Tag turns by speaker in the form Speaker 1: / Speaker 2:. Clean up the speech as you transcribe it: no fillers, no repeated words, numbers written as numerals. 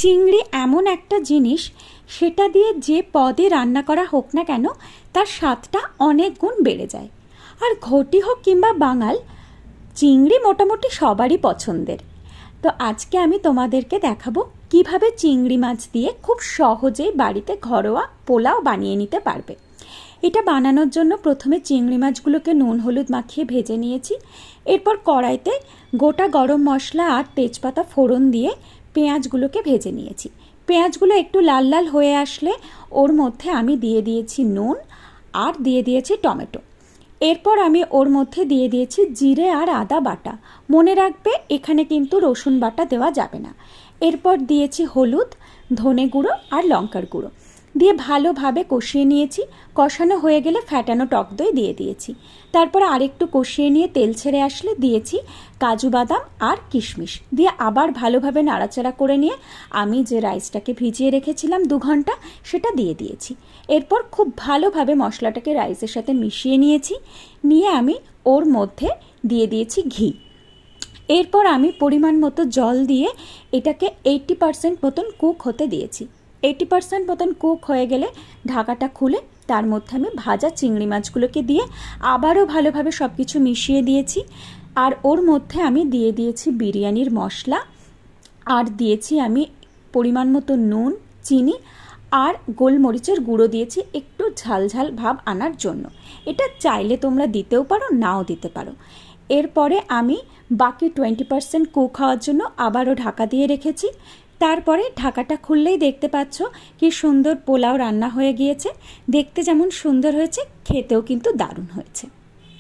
Speaker 1: চিংড়ি এমন একটা জিনিস, সেটা দিয়ে যে পদে রান্না করা হোক না কেন তার স্বাদটা অনেক গুণ বেড়ে যায়। আর ঘটি হোক কিংবা বাঙাল, চিংড়ি মোটামুটি সবারই পছন্দের। তো আজকে আমি তোমাদেরকে দেখাবো কিভাবে চিংড়ি মাছ দিয়ে খুব সহজেই বাড়িতে ঘরোয়া পোলাও বানিয়ে নিতে পারবে। এটা বানানোর জন্য প্রথমে চিংড়ি মাছগুলোকে নুন হলুদ মাখিয়ে ভেজে নিয়েছি। এরপর কড়াইতে গোটা গরম মশলা আর তেজপাতা ফোড়ন দিয়ে পেঁয়াজগুলোকে ভেজে নিয়েছি। পেঁয়াজগুলো একটু লাল লাল হয়ে আসলে ওর মধ্যে আমি দিয়ে দিয়েছি নুন আর দিয়ে দিয়েছি টমেটো। এরপর আমি ওর মধ্যে দিয়ে দিয়েছি জিরে আর আদা বাটা। মনে রাখবে এখানে কিন্তু রসুন বাটা দেওয়া যাবে না। এরপর দিয়েছি হলুদ, ধনে গুঁড়ো আর লঙ্কার গুঁড়ো দিয়ে ভালোভাবে কষিয়ে নিয়েছি। কষানো হয়ে গেলে ফ্যাটানো টক দই দিয়ে দিয়েছি। তারপর আরেকটু কষিয়ে নিয়ে তেল ছেড়ে আসলে দিয়েছি কাজু বাদাম আর কিশমিশ দিয়ে আবার ভালোভাবে নাড়াচাড়া করে নিয়ে আমি যে রাইসটাকে ভিজিয়ে রেখেছিলাম 2 ঘন্টা সেটা দিয়ে দিয়েছি। এরপর খুব ভালোভাবে মশলাটাকে রাইসের সাথে মিশিয়ে নিয়ে আমি ওর মধ্যে দিয়ে দিয়েছি ঘি। এরপর আমি পরিমাণ মতো জল দিয়ে এটাকে 80% মতন কুক হতে দিয়েছি। 80% মতন কুক হয়ে গেলে ঢাকাটা খুলে তার মধ্যে আমি ভাজা চিংড়ি মাছগুলোকে দিয়ে আবারও ভালোভাবে সব কিছু মিশিয়ে দিয়েছি। আর ওর মধ্যে আমি দিয়ে দিয়েছি বিরিয়ানির মশলা, আর দিয়েছি আমি পরিমাণ মতো নুন, চিনি আর গোলমরিচের গুঁড়ো দিয়েছি একটু ঝাল ঝাল ভাব আনার জন্য। এটা চাইলে তোমরা দিতেও পারো, নাও দিতে পারো। এরপরে আমি বাকি 20% কুক হওয়ার জন্য আবারও ঢাকা দিয়ে রেখেছি। তারপরে ঢাকাটা খুললেই দেখতে পাচ্ছ কি সুন্দর পোলাও রান্না হয়ে গিয়েছে। দেখতে যেমন সুন্দর হয়েছে, খেতেও কিন্তু দারুণ হয়েছে।